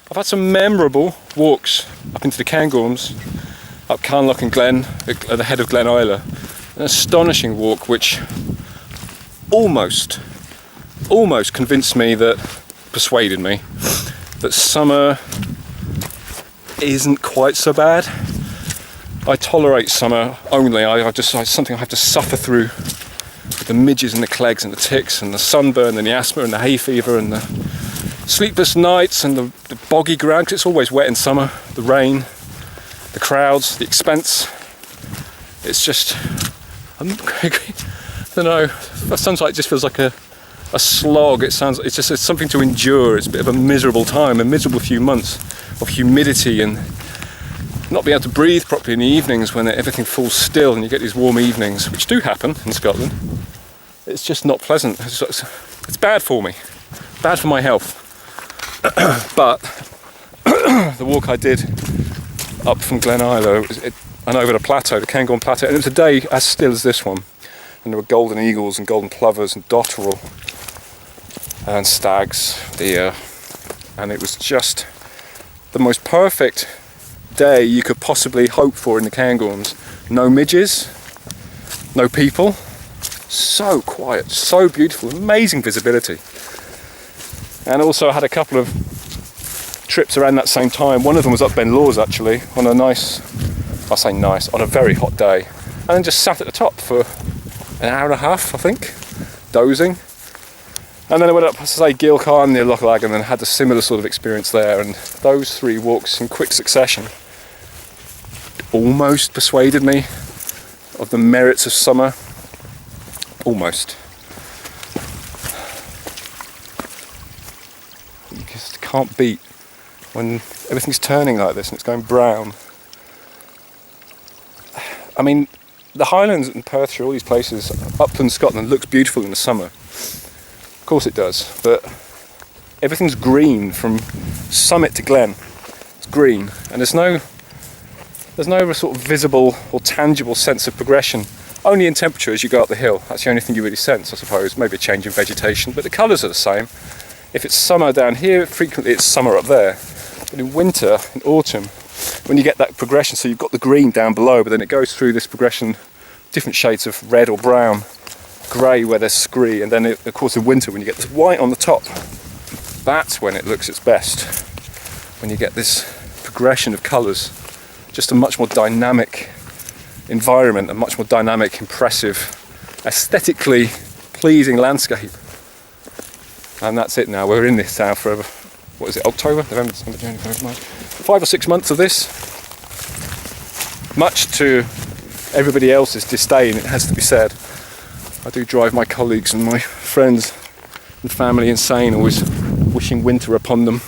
I've had some memorable walks up into the Cairngorms, up Carnlough and Glen, at the head of Glen Isla. An astonishing walk which almost convinced me persuaded me that summer isn't quite so bad. I tolerate summer only. It's something I have to suffer through. The midges and the clegs and the ticks and the sunburn and the asthma and the hay fever and the sleepless nights and the boggy ground, because it's always wet in summer, the rain, the crowds, the expense. It's just, I don't know, sometimes it just feels like a slog. It's something to endure. It's a bit of a miserable time, a miserable few months of humidity and not being able to breathe properly in the evenings when everything falls still and you get these warm evenings, which do happen in Scotland. It's just not pleasant. It's bad for me, bad for my health. But the walk I did up from Glen Isla and over the plateau, the Cairngorm Plateau, and it was a day as still as this one. And there were golden eagles and golden plovers and dotterel and stags, deer, and it was just the most perfect day you could possibly hope for in the Cairngorms. No midges, no people, so quiet, so beautiful, amazing visibility. And also I had a couple of trips around that same time. One of them was up Benvironment actually, on a on a very hot day, and then just sat at the top for an hour and a half, I think, dozing. And then I went up, Gilcarn near Loch Lag, and then had a similar sort of experience there. And those three walks in quick succession almost persuaded me of the merits of summer. Almost. You just can't beat when everything's turning like this and it's going brown. I mean, the Highlands and Perthshire, all these places, upland Scotland looks beautiful in the summer. Of course it does, but everything's green from summit to glen. It's green, and there's no sort of visible or tangible sense of progression. Only in temperature as you go up the hill. That's the only thing you really sense, I suppose. Maybe a change in vegetation, but the colours are the same. If it's summer down here, frequently it's summer up there. But in winter, in autumn, when you get that progression, so you've got the green down below, but then it goes through this progression, different shades of red or brown, grey where there's scree, and then of course in winter when you get this white on the top, that's when it looks its best. When you get this progression of colours, just a much more dynamic environment, a much more dynamic, impressive, aesthetically pleasing landscape. And that's it now. We're in this now for, what is it, October, November, December, January, February, March. 5 or 6 months of this. Much to everybody else's disdain, it has to be said. I do drive my colleagues and my friends and family insane, always wishing winter upon them.